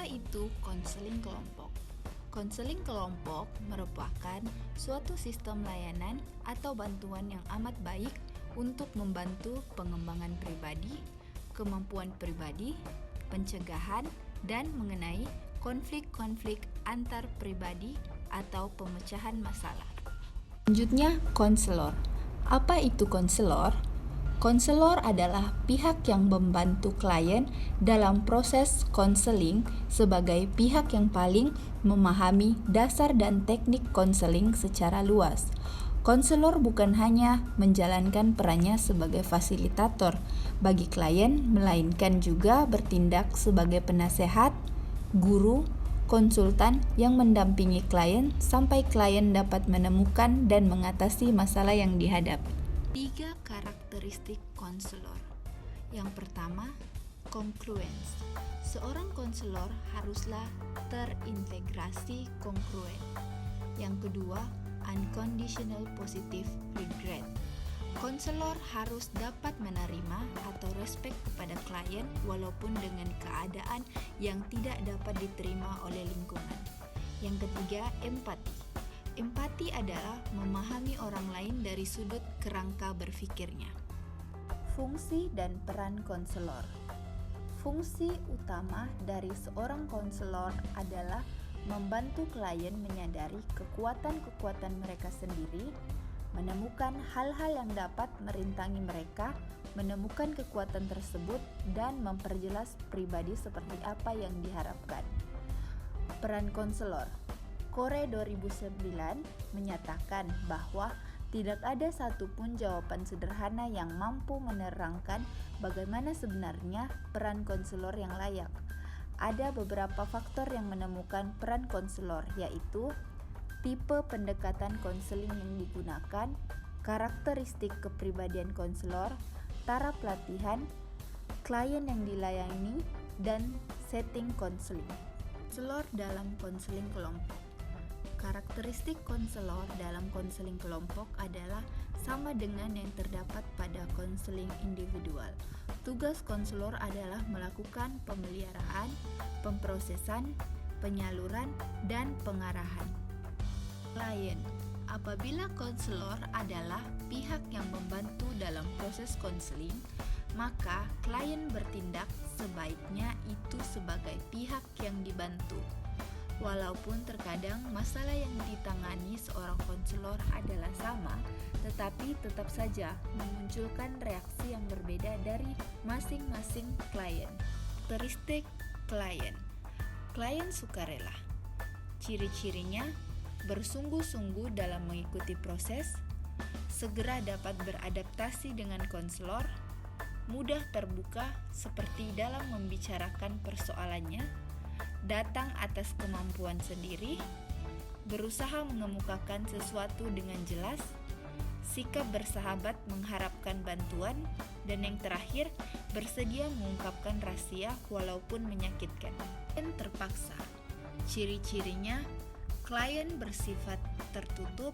Apa itu konseling kelompok? Konseling kelompok merupakan suatu sistem layanan atau bantuan yang amat baik untuk membantu pengembangan pribadi, kemampuan pribadi, pencegahan, dan mengenai konflik-konflik antar pribadi atau pemecahan masalah. Selanjutnya, konselor. Apa itu konselor? Konselor adalah pihak yang membantu klien dalam proses konseling sebagai pihak yang paling memahami dasar dan teknik konseling secara luas. Konselor bukan hanya menjalankan perannya sebagai fasilitator bagi klien, melainkan juga bertindak sebagai penasehat, guru, konsultan yang mendampingi klien sampai klien dapat menemukan dan mengatasi masalah yang dihadapi. 3 karakteristik konselor. Yang pertama, congruence. Seorang konselor haruslah terintegrasi kongruen. Yang kedua, unconditional positive regret. Konselor harus dapat menerima atau respect kepada klien walaupun dengan keadaan yang tidak dapat diterima oleh lingkungan. Yang ketiga, empati. Empati adalah memahami orang lain dari sudut kerangka berpikirnya. Fungsi dan peran konselor. Fungsi utama dari seorang konselor adalah membantu klien menyadari kekuatan-kekuatan mereka sendiri, menemukan hal-hal yang dapat merintangi mereka, menemukan kekuatan tersebut, dan memperjelas pribadi seperti apa yang diharapkan. Peran konselor. Kore 2009 menyatakan bahwa tidak ada satupun jawaban sederhana yang mampu menerangkan bagaimana sebenarnya peran konselor yang layak. Ada beberapa faktor yang menemukan peran konselor, yaitu tipe pendekatan konseling yang digunakan, karakteristik kepribadian konselor, taraf pelatihan, klien yang dilayani, dan setting konseling. Konselor dalam konseling kelompok. Karakteristik konselor dalam konseling kelompok adalah sama dengan yang terdapat pada konseling individual. Tugas konselor adalah melakukan pemeliharaan, pemrosesan, penyaluran, dan pengarahan. Klien. Apabila konselor adalah pihak yang membantu dalam proses konseling, maka klien bertindak sebaiknya itu sebagai pihak yang dibantu. Walaupun terkadang masalah yang ditangani seorang konselor adalah sama, tetapi tetap saja memunculkan reaksi yang berbeda dari masing-masing klien. Karakteristik klien. Klien sukarela. Ciri-cirinya bersungguh-sungguh dalam mengikuti proses, segera dapat beradaptasi dengan konselor, mudah terbuka seperti dalam membicarakan persoalannya, datang atas kemampuan sendiri, berusaha mengemukakan sesuatu dengan jelas, sikap bersahabat mengharapkan bantuan, dan yang terakhir, bersedia mengungkapkan rahasia walaupun menyakitkan. Dan terpaksa. Ciri-cirinya, klien bersifat tertutup,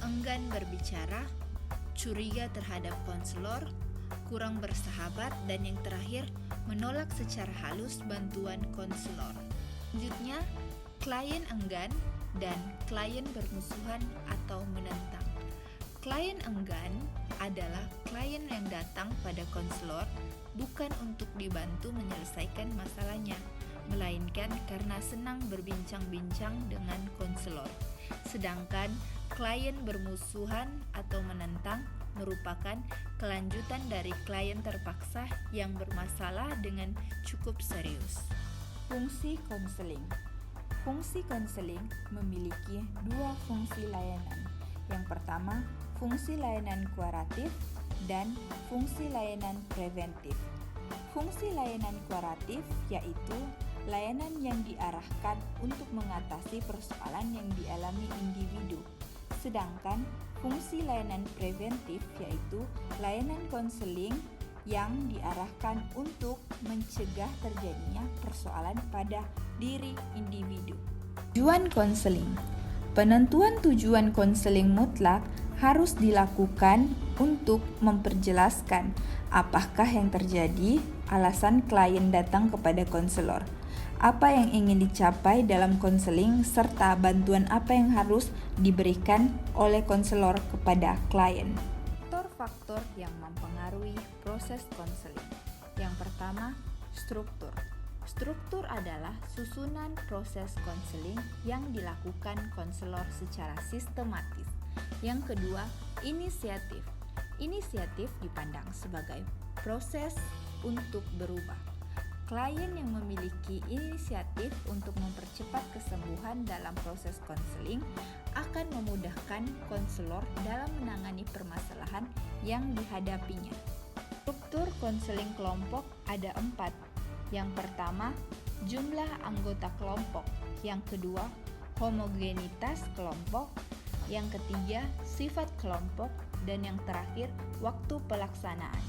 enggan berbicara, curiga terhadap konselor, kurang bersahabat, dan yang terakhir, menolak secara halus bantuan konselor. Selanjutnya, klien enggan dan klien bermusuhan atau menentang. Klien enggan adalah klien yang datang pada konselor bukan untuk dibantu menyelesaikan masalahnya, melainkan karena senang berbincang-bincang dengan konselor. Sedangkan klien bermusuhan atau menentang merupakan kelanjutan dari klien terpaksa yang bermasalah dengan cukup serius. Fungsi konseling. Fungsi konseling memiliki 2 fungsi layanan. Yang pertama, fungsi layanan kuratif dan fungsi layanan preventif. Fungsi layanan kuratif yaitu layanan yang diarahkan untuk mengatasi persoalan yang dialami individu. Sedangkan fungsi layanan preventif yaitu layanan konseling yang diarahkan untuk mencegah terjadinya persoalan pada diri individu. Tujuan konseling. Penentuan tujuan konseling mutlak harus dilakukan untuk memperjelaskan apakah yang terjadi, alasan klien datang kepada konselor. apa yang ingin dicapai dalam konseling, serta bantuan apa yang harus diberikan oleh konselor kepada klien. Faktor-faktor yang mempengaruhi proses konseling. Yang pertama, struktur. Struktur adalah susunan proses konseling yang dilakukan konselor secara sistematis. Yang kedua, inisiatif. Inisiatif dipandang sebagai proses untuk berubah. Klien yang memiliki inisiatif untuk mempercepat kesembuhan dalam proses konseling akan memudahkan konselor dalam menangani permasalahan yang dihadapinya. Struktur konseling kelompok ada 4. Yang pertama, jumlah anggota kelompok. Yang kedua, homogenitas kelompok. Yang ketiga, sifat kelompok. Dan yang terakhir, waktu pelaksanaan.